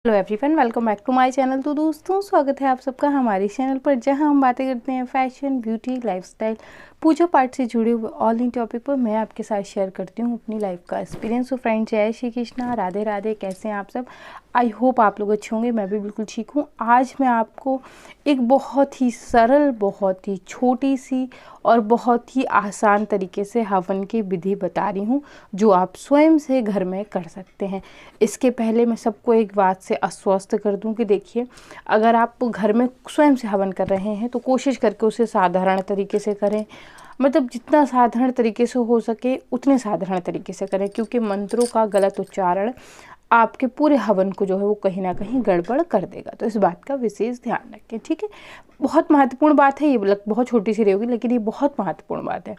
Hello everyone, welcome back to my channel. तो दोस्तों, स्वागत है आप सबका हमारे चैनल पर, जहां हम बातें करते हैं फैशन, ब्यूटी, लाइफस्टाइल, पूजा पाठ से जुड़े हुए ऑल इन टॉपिक पर। मैं आपके साथ शेयर करती हूं अपनी लाइफ का एक्सपीरियंस। तो फ्रेंड्स, जय श्री कृष्णा, राधे राधे। कैसे हैं आप सब? आई होप आप लोग अच्छे होंगे। मैं भी बिल्कुल ठीक हूँ। आज मैं आपको एक बहुत ही सरल, बहुत ही छोटी सी और बहुत ही आसान तरीके से हवन की विधि बता रही हूँ, जो आप स्वयं से घर में कर सकते हैं। इसके पहले मैं सबको एक बात से आश्वस्त कर दूं कि देखिए, अगर आप घर में स्वयं से हवन कर रहे हैं तो कोशिश करके उसे साधारण तरीके से करें। मतलब जितना साधारण तरीके से हो सके उतने साधारण तरीके से करें, क्योंकि मंत्रों का गलत उच्चारण आपके पूरे हवन को जो है वो कहीं ना कहीं गड़बड़ कर देगा। तो इस बात का विशेष ध्यान रखें, ठीक है। बहुत महत्वपूर्ण बात है ये, बहुत छोटी सी रहेगी लेकिन ये बहुत महत्वपूर्ण बात है।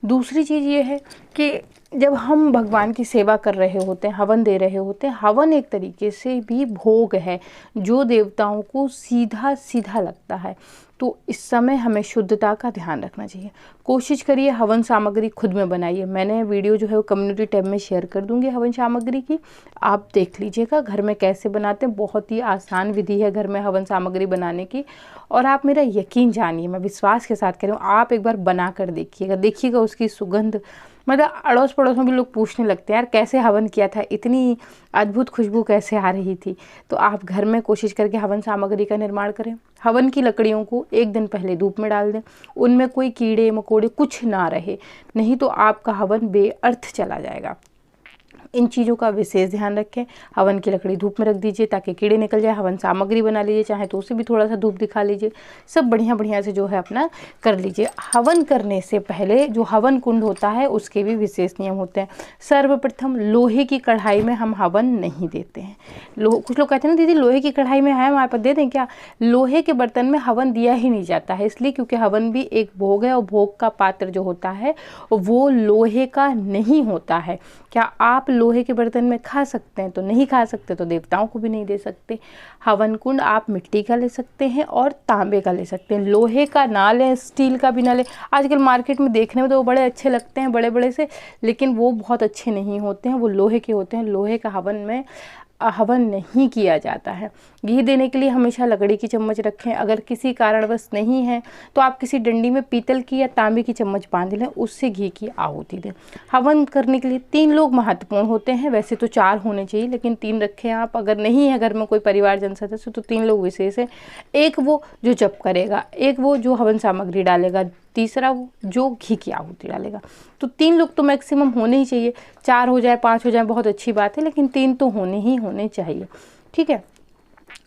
दूसरी चीज़ ये है कि जब हम भगवान की सेवा कर रहे होते हैं, हवन दे रहे होते हैं, हवन एक तरीके से भी भोग है जो देवताओं को सीधा सीधा लगता है। तो इस समय हमें शुद्धता का ध्यान रखना चाहिए। कोशिश करिए हवन सामग्री खुद में बनाइए। मैंने वीडियो जो है वो कम्युनिटी टैब में शेयर कर दूंगी हवन सामग्री की, आप देख लीजिएगा घर में कैसे बनाते हैं। बहुत ही आसान विधि है घर में हवन सामग्री बनाने की। और आप मेरा यकीन जानिए, मैं विश्वास के साथ कह रही हूँ, आप एक बार बना कर देखिएगा उसकी सुगंध, मतलब अड़ोस पड़ोस में भी लोग पूछने लगते हैं, यार कैसे हवन किया था, इतनी अद्भुत खुशबू कैसे आ रही थी। तो आप घर में कोशिश करके हवन सामग्री का निर्माण करें। हवन की लकड़ियों को एक दिन पहले धूप में डाल दें, उनमें कोई कीड़े मकोड़े कुछ ना रहे, नहीं तो आपका हवन बेअर्थ चला जाएगा। इन चीज़ों का विशेष ध्यान रखें। हवन की लकड़ी धूप में रख दीजिए ताकि कीड़े निकल जाए। हवन सामग्री बना लीजिए, चाहे तो उसे भी थोड़ा सा धूप दिखा लीजिए। सब बढ़िया बढ़िया से जो है अपना कर लीजिए। हवन करने से पहले जो हवन कुंड होता है उसके भी विशेष नियम होते हैं। सर्वप्रथम लोहे की कढ़ाई में हम हवन नहीं देते हैं। कुछ लोग कहते हैं ना, दीदी लोहे की कढ़ाई में है, हमारे पास दे दें क्या? लोहे के बर्तन में हवन दिया ही नहीं जाता है, इसलिए क्योंकि हवन भी एक भोग है और भोग का पात्र जो होता है वो लोहे का नहीं होता है। क्या आप लोहे के बर्तन में खा सकते हैं? तो नहीं खा सकते, तो देवताओं को भी नहीं दे सकते। हवन कुंड आप मिट्टी का ले सकते हैं और तांबे का ले सकते हैं, लोहे का ना लें, स्टील का भी ना लें। आजकल मार्केट में देखने में तो वो बड़े अच्छे लगते हैं, बड़े बड़े से, लेकिन वो बहुत अच्छे नहीं होते हैं, वो लोहे के होते हैं। लोहे का हवन में हवन नहीं किया जाता है। घी देने के लिए हमेशा लकड़ी की चम्मच रखें। अगर किसी कारणवश नहीं है तो आप किसी डंडी में पीतल की या तांबे की चम्मच बांध लें, उससे घी की आहुति दें। हवन करने के लिए 3 लोग महत्वपूर्ण होते हैं, वैसे तो 4 होने चाहिए लेकिन 3 रखें आप। अगर नहीं है घर में कोई परिवारजन सदस्य तो 3 लोग विशेष हैं। एक वो जो जप करेगा, एक वो जो हवन सामग्री डालेगा, तीसरा वो जो घी की आहुति डालेगा। तो 3 लोग तो मैक्सिमम होने ही चाहिए। 4 हो जाए, 5 हो जाए, बहुत अच्छी बात है, लेकिन 3 तो होने चाहिए, ठीक है।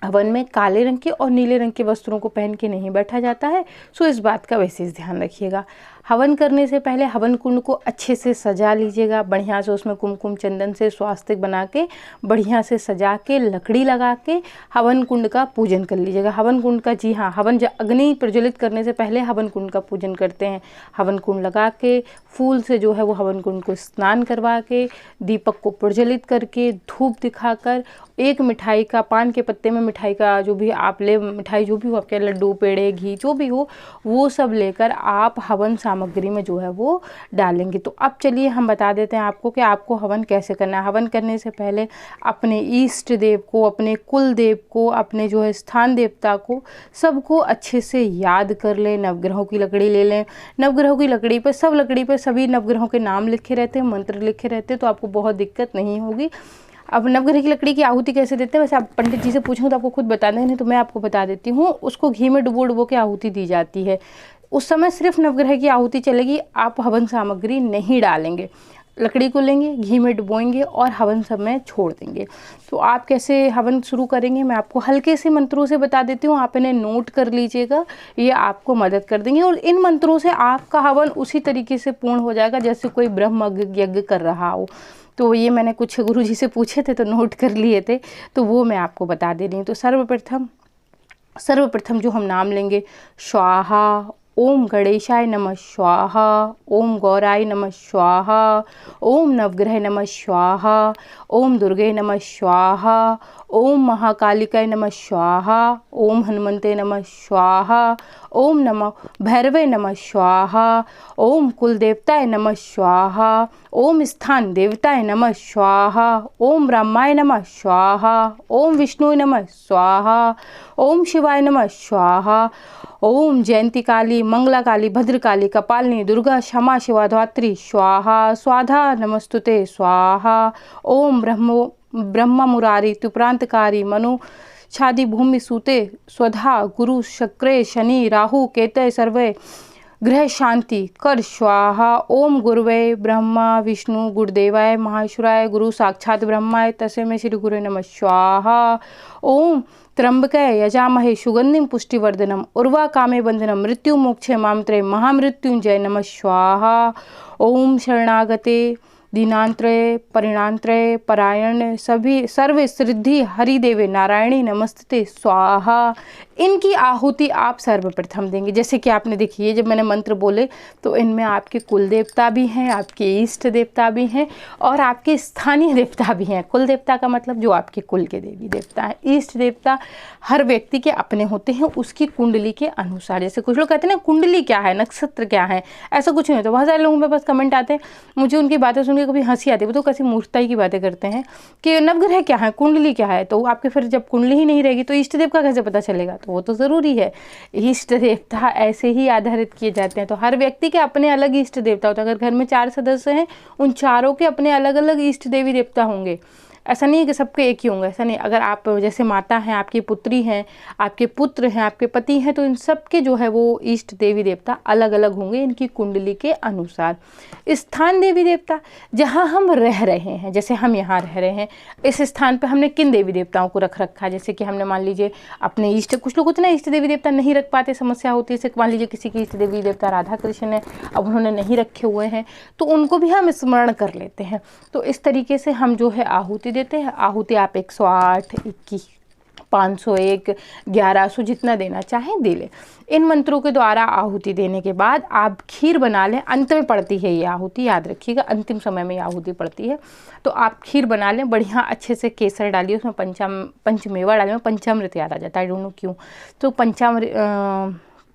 हवन में काले रंग के और नीले रंग के वस्त्रों को पहन के नहीं बैठा जाता है, सो इस बात का विशेष ध्यान रखिएगा। हवन करने से पहले हवन कुंड को अच्छे से सजा लीजिएगा, बढ़िया से उसमें कुमकुम चंदन से स्वास्तिक बना के बढ़िया से सजा के लकड़ी लगा के हवन कुंड का पूजन कर लीजिएगा। हवन कुंड का, जी हाँ, अग्नि प्रज्वलित करने से पहले हवन कुंड का पूजन करते हैं। हवन कुंड लगा के फूल से जो है वो हवन कुंड को स्नान करवा के, दीपक को प्रज्वलित करके, धूप दिखाकर, एक मिठाई का, पान के पत्ते में मिठाई का जो भी आप ले, मिठाई जो भी हो आपके, लड्डू, पेड़े, घी जो भी हो, वो सब लेकर आप हवन सामग्री में जो है वो डालेंगे। तो अब चलिए हम बता देते हैं आपको कि आपको हवन कैसे करना है। हवन करने से पहले अपने इष्ट देव को, अपने कुल देव को, अपने जो है स्थान देवता को, सबको अच्छे से याद कर लें। नवग्रहों की लकड़ी ले लें। नवग्रहों की लकड़ी पर, सब लकड़ी पर सभी नवग्रहों के नाम लिखे रहते हैं, मंत्र लिखे रहते हैं, तो आपको बहुत दिक्कत नहीं होगी। अब नवग्रह की लकड़ी की आहुति कैसे देते हैं, वैसे आप पंडित जी से पूछें तो आपको खुद बता देंगे, नहीं तो मैं आपको बता देती हूँ। उसको घी में डुबो के आहुति दी जाती है। उस समय सिर्फ नवग्रह की आहुति चलेगी, आप हवन सामग्री नहीं डालेंगे। लकड़ी को लेंगे, घी में डुबोएंगे और हवन समय छोड़ देंगे। तो आप कैसे हवन शुरू करेंगे, मैं आपको हल्के से मंत्रों से बता देती हूँ, आप इन्हें नोट कर लीजिएगा, ये आपको मदद कर देंगे। और इन मंत्रों से आपका हवन उसी तरीके से पूर्ण हो जाएगा जैसे कोई ब्रह्म यज्ञ कर रहा हो। तो ये मैंने कुछ गुरुजी से पूछे थे तो नोट कर लिए थे, तो वो मैं आपको बता दे रही हूँ। तो सर्वप्रथम जो हम नाम लेंगे, स्वाहा ओम गणेशाय नमः स्वाहा, ओम गौराय नमः स्वाहा, ओम नवग्रह नमः स्वाहा, ओम दुर्गे नमः स्वाहा, ओम महाकालिकाय नमः स्वाहा, ओम हनुमते नमः स्वाहा, ओम नमः भैरवे नमः स्वाहा, ओम कुलदेवताय नमः स्वाहा, ओम स्थान देवताय नमः स्वाहा, ओम ब्रह्माय नमः स्वाहा, ओम विष्णुय नमः स्वाहा, ओम शिवाय नमः स्वाहा, ओम जयंती काली, मंगला काली, भद्रकाली, कपालिनी, दुर्गा, क्षमा शिवा धात्री स्वाहा, स्वाधा नमस्तुते स्वाहा, ओम ब्रह्म मुरारी त्रिप्रांतकारी मनु छादी भूमि सूते स्वधा गुरु शक्रे शनि राहु केतय सर्वे ग्रह शांति कर स्वाहा, ओम गुरुवे ब्रह्मा विष्णु गुरुदेवाय महाश्वराय गुरु साक्षात ब्रह्माय तस्मै श्री गुरुवे नमः स्वाहा, ओम त्र्यंबकाय यजामहे सुगंधिं पुष्टिवर्धनम उर्वा कामे बंधनम मृत्यु मोक्षे मामत्रे महामृत्युंजय नमः स्वाहा, ओम शरणागते दीनांत्रय परिणांत्रय परायण सभी सर्व सिद्धि हरिदेवे नारायणी नमस्ते स्वाहा। इनकी आहुति आप सर्वप्रथम देंगे। जैसे कि आपने देखिए जब मैंने मंत्र बोले तो इनमें आपके कुल देवता भी हैं, आपके इष्ट देवता भी हैं और आपके स्थानीय देवता भी हैं। कुल देवता का मतलब जो आपके कुल के देवी देवता हैं। इष्ट देवता हर व्यक्ति के अपने होते हैं उसकी कुंडली के अनुसार। जैसे कुछ लोग कहते हैं ना कुंडली क्या है, नक्षत्र क्या है, ऐसा कुछ नहीं होता। बहुत सारे लोगों के पास कमेंट आते हैं, मुझे उनकी बातें सुन के कभी हंसी आती है, वो तो कैसी मूर्खताई की बातें करते हैं कि नवग्रह क्या है, कुंडली क्या है। तो आपके फिर जब कुंडली ही नहीं रहेगी तो इष्ट देव का कैसे पता चलेगा, तो वो तो ज़रूरी है। इष्ट देवता ऐसे ही आधारित किए जाते हैं। तो हर व्यक्ति के अपने अलग इष्ट देवता होता है। अगर घर में 4 सदस्य हैं उन चारों के अपने अलग अलग इष्ट देवी देवता होंगे। ऐसा नहीं है कि सबके एक ही होंगे, ऐसा नहीं। अगर आप जैसे माता हैं, आपकी पुत्री हैं, आपके पुत्र हैं, आपके पति हैं, तो इन सब के जो है वो इष्ट देवी देवता अलग अलग होंगे इनकी कुंडली के अनुसार। स्थान देवी देवता जहाँ हम रह रहे हैं, जैसे हम यहाँ रह रहे हैं, इस स्थान पर हमने किन देवी देवताओं को रख रखा है। जैसे कि हमने मान लीजिए अपने इष्ट, कुछ लोग उतना इष्ट देवी देवता नहीं रख पाते, समस्या होती है। जैसे मान लीजिए किसी की इष्ट देवी देवता राधा कृष्ण है, अब उन्होंने नहीं रखे हुए हैं तो उनको भी हम स्मरण कर लेते हैं। तो इस तरीके से हम जो है आहुति देते हैं। आहुति आप 108, 21, 501, 1100 जितना देना चाहें दे लें। इन मंत्रों के द्वारा आहुति देने के बाद आप खीर बना लें। अंत में पड़ती है ये आहुति, याद रखिएगा, अंतिम समय में ये आहुति पड़ती है। तो आप खीर बना लें, बढ़िया अच्छे से केसर डालिए, उसमें पंचमेवा डालिए। पंचामृत याद आ जाता है, आई डोंट नो क्यों। तो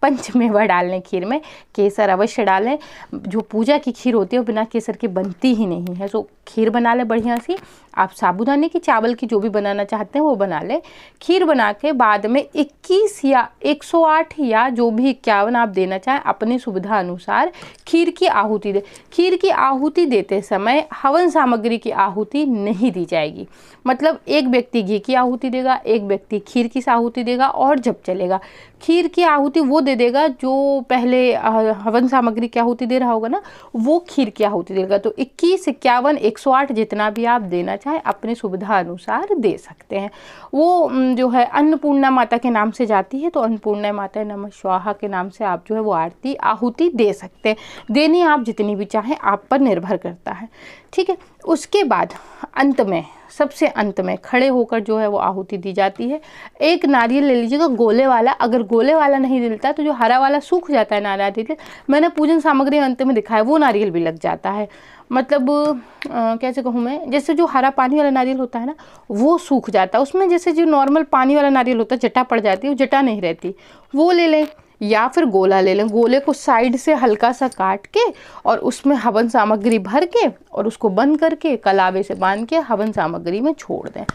पंचमेवा डालने खीर में, केसर अवश्य डालें। जो पूजा की खीर होती है वो बिना केसर के बनती ही नहीं है। तो खीर बना लें बढ़िया सी। आप साबूदाने की, चावल की, जो भी बनाना चाहते हैं वो बना लें। खीर बना के बाद में 21 या 108 या जो भी 51 आप देना चाहें अपनी सुविधा अनुसार खीर की आहुति दें। खीर की आहुति देते समय हवन सामग्री की आहुति नहीं दी जाएगी। मतलब एक व्यक्ति घी की आहुति देगा, एक व्यक्ति खीर की आहुति देगा और जब चलेगा। खीर की आहुति वो दे देगा जो पहले हवन सामग्री की आहुति दे रहा होगा ना, वो खीर की आहुति देगा। तो 21, 51, 108 जितना भी आप देना चाहे अपनी सुविधा अनुसार दे सकते हैं। वो जो है अन्नपूर्णा माता के नाम से जाती है, तो अन्नपूर्णा माता नमः स्वाहा के नाम से आप जो है वो आरती आहुति दे सकते हैं। देनी आप जितनी भी चाहें, आप पर निर्भर करता है, ठीक है। उसके बाद अंत में, सबसे अंत में खड़े होकर जो है वो आहुति दी जाती है। एक नारियल ले लीजिएगा गोले वाला। अगर गोले वाला नहीं मिलता तो जो हरा वाला सूख जाता है नारियल, मैंने पूजन सामग्री अंत में दिखाया, वो नारियल भी लग जाता है। मतलब कैसे कहूँ मैं, जैसे जो हरा पानी वाला नारियल होता है ना, वो सूख जाता है। उसमें जैसे जो नॉर्मल पानी वाला नारियल होता है जटा पड़ जाती है, वो जटा नहीं रहती, वो ले लें। या फिर गोला ले लें। गोले को साइड से हल्का सा काट के और उसमें हवन सामग्री भर के और उसको बंद करके कलावे से बांध के हवन सामग्री में छोड़ दें।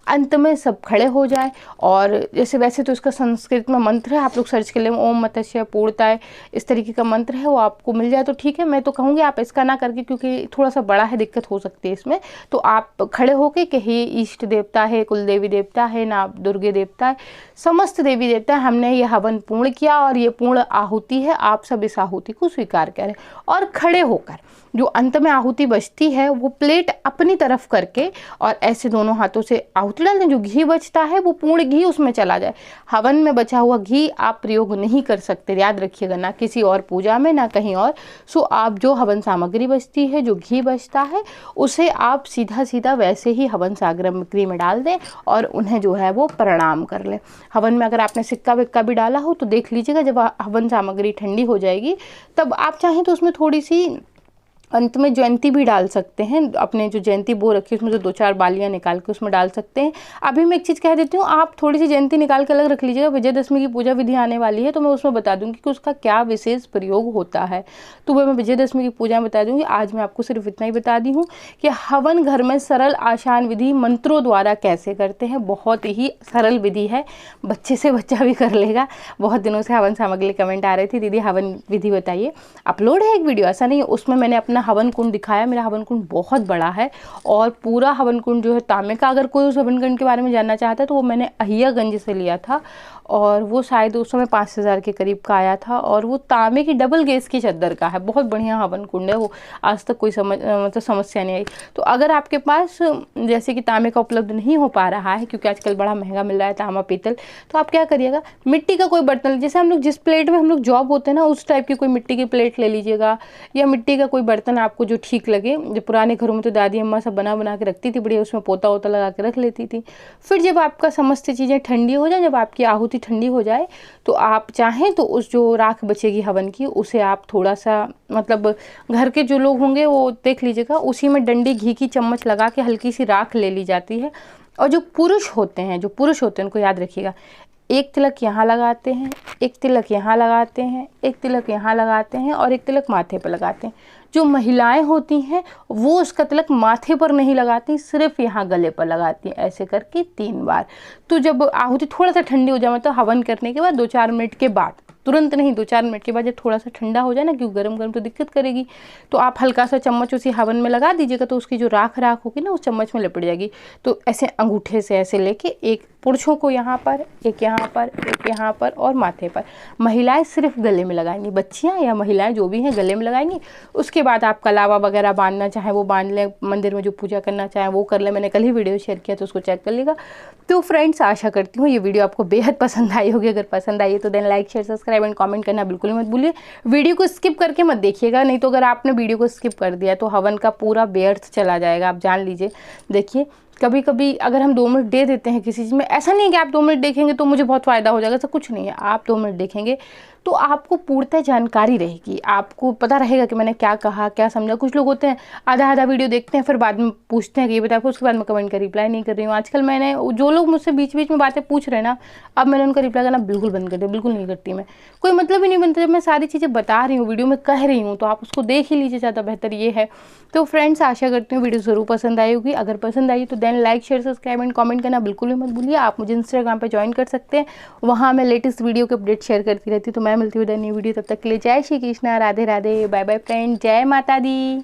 अंत में सब खड़े हो जाए। और जैसे वैसे तो इसका संस्कृत में मंत्र है, आप लोग सर्च कर लें, ओम मत्स्य पूर्णताय, इस तरीके का मंत्र है, वो आपको मिल जाए तो ठीक है। मैं तो कहूँगी आप इसका ना करके, क्योंकि थोड़ा सा बड़ा है, दिक्कत हो सकती है इसमें। तो आप खड़े होके कि हे इष्ट देवता है, कुल देवी देवता है ना, दुर्गे देवता है, समस्त देवी देवता है, हमने ये हवन पूर्ण किया और ये पूर्ण आहुति है, आप सब इस आहुति को स्वीकार करें। और खड़े होकर जो अंत में आहुति बचती है वो प्लेट अपनी तरफ करके और ऐसे दोनों हाथों से आहुति डाल दें। जो घी बचता है वो पूर्ण घी उसमें चला जाए। हवन में बचा हुआ घी आप प्रयोग नहीं कर सकते, याद रखिएगा, ना किसी और पूजा में ना कहीं और। सो आप जो हवन सामग्री बचती है, जो घी बचता है, उसे आप सीधा सीधा वैसे ही हवन सामग्री में डाल दें और उन्हें जो है वो प्रणाम कर लें। हवन में अगर आपने सिक्का विक्का भी डाला हो तो देख लीजिएगा, जब हवन सामग्री ठंडी हो जाएगी तब आप चाहें तो उसमें थोड़ी सी अंत में जयंती भी डाल सकते हैं। अपने जो जयंती बो रखी है उसमें से 2-4 बालियाँ निकाल के उसमें डाल सकते हैं। अभी मैं एक चीज़ कह देती हूँ, आप थोड़ी सी जयंती निकाल के अलग रख लीजिएगा। विजयदशमी की पूजा विधि आने वाली है तो मैं उसमें बता दूंगी कि उसका क्या विशेष प्रयोग होता है, तो वह मैं विजयदशमी की पूजा में बता दूंगी। आज मैं आपको सिर्फ इतना ही बता दी हूँ कि हवन घर में सरल आसान विधि मंत्रों द्वारा कैसे करते हैं। बहुत ही सरल विधि है, बच्चे से बच्चा भी कर लेगा। बहुत दिनों से हवन सामग्री कमेंट आ रही थी, दीदी हवन विधि बताइए। अपलोड है एक वीडियो, ऐसा नहीं है, उसमें मैंने अपना हवन कुंड दिखाया। मेरा हवन कुंड बहुत बड़ा है और पूरा हवन कुंड जो है तांबे का। अगर कोई उस हवन कुंड के बारे में जानना चाहता है तो वो मैंने अहियागंज से लिया था और वो शायद उस समय 5,000 के करीब का आया था और वो तांबे की डबल गेज की चद्दर का है। बहुत बढ़िया हवन कुंड है वो, आज तक कोई समस्या नहीं आई। तो अगर आपके पास जैसे कि तांबे का उपलब्ध नहीं हो पा रहा है, क्योंकि आजकल बड़ा महंगा मिल रहा है तांबा पीतल, तो आप क्या करिएगा, मिट्टी का कोई बर्तन, जैसे हम लोग जिस प्लेट में हम लोग जॉब होते हैं ना, उस टाइप की कोई मिट्टी की प्लेट ले लीजिएगा, या मिट्टी का कोई बर्तन आपको जो ठीक लगे। जो पुराने घरों में तो दादी अम्मा सब बना के रखती थी बढ़िया, उसमें पोता वोता लगा के रख लेती थी। फिर जब आपका समस्त चीज़ें ठंडी हो जाए, जब आपकी आहुति ठंडी हो जाए, तो आप चाहें तो उस जो राख बचेगी हवन की, उसे आप थोड़ा सा, मतलब घर के जो लोग होंगे वो देख लीजिएगा, उसी में डंडी घी की चम्मच लगा के हल्की सी राख ले ली जाती है। और जो पुरुष होते हैं उनको याद रखिएगा, एक तिलक यहाँ लगाते हैं, एक तिलक यहाँ लगाते हैं, एक तिलक यहाँ लगाते हैं और एक तिलक माथे पर लगाते हैं। जो महिलाएं होती हैं वो उसका तिलक माथे पर नहीं लगाती, सिर्फ यहाँ गले पर लगाती हैं, ऐसे करके 3 बार। तो जब आहुति थोड़ा सा ठंडी हो जाए, मतलब हवन करने के बाद 2-4 मिनट के बाद, तुरंत नहीं, 2-4 मिनट के बाद जब थोड़ा सा ठंडा हो जाए ना, क्योंकि गरम गरम तो दिक्कत करेगी, तो आप हल्का सा चम्मच उसी हवन में लगा दीजिएगा, तो उसकी जो राख होगी ना उस चम्मच में लिपट जाएगी। तो ऐसे अंगूठे से ऐसे लेके एक पुरुषों को यहाँ पर, एक यहाँ पर, एक यहाँ पर और माथे पर। महिलाएं सिर्फ गले में लगाएंगी, बच्चियाँ या महिलाएं जो भी हैं गले में लगाएंगी। उसके बाद आप कलावा वगैरह बांधना चाहें वो बांध लें, मंदिर में जो पूजा करना चाहें वो कर लें। मैंने कल ही वीडियो शेयर किया तो उसको चेक कर लेगा। तो फ्रेंड्स, आशा करती हूँ ये वीडियो आपको बेहद पसंद आई होगी। अगर पसंद आई है तो then like share subscribe and comment करना बिल्कुल ही मत भूलिए। वीडियो को स्किप करके मत देखिएगा, नहीं तो अगर आपने वीडियो को स्किप कर दिया तो हवन का पूरा व्यर्थ चला जाएगा, आप जान लीजिए। देखिए, कभी कभी अगर हम 2 मिनट दे देते हैं किसी चीज़ में, ऐसा नहीं है कि आप 2 मिनट देखेंगे तो मुझे बहुत फ़ायदा हो जाएगा, ऐसा कुछ नहीं है। आप 2 मिनट देखेंगे तो आपको पूर्णतः जानकारी रहेगी, आपको पता रहेगा कि मैंने क्या कहा, क्या समझा। कुछ लोग होते हैं आधा वीडियो देखते हैं, फिर बाद में पूछते हैं कि ये बताओ, उसके बाद मैं कमेंट का रिप्लाई नहीं कर रही हूँ। आजकल मैंने, जो लोग मुझसे बीच बीच में बातें पूछ रहे हैं ना, अब मैंने उनका रिप्लाई करना बिल्कुल बंद कर दिया, बिल्कुल नहीं करती मैं। कोई मतलब ही नहीं बनता, जब मैं सारी चीज़ें बता रही हूँ, वीडियो में कह रही हूँ, तो आप उसको देख ही लीजिए, ज़्यादा बेहतर ये है। तो फ्रेंड्स, आशा करती हूँ वीडियो ज़रूर पसंद आई होगी। अगर पसंद आई तो then like share subscribe and comment करना बिल्कुल भी मत भूलिए। आप मुझे इंस्टाग्राम पे ज्वाइन कर सकते हैं, वहाँ मैं लेटेस्ट वीडियो के अपडेट शेयर करती रहती हूँ। तो मैं मिलती हूँ नई वीडियो, तब तक के लिए जय Shri Krishna, Radhe Radhe, bye bye friend, जय माता दी।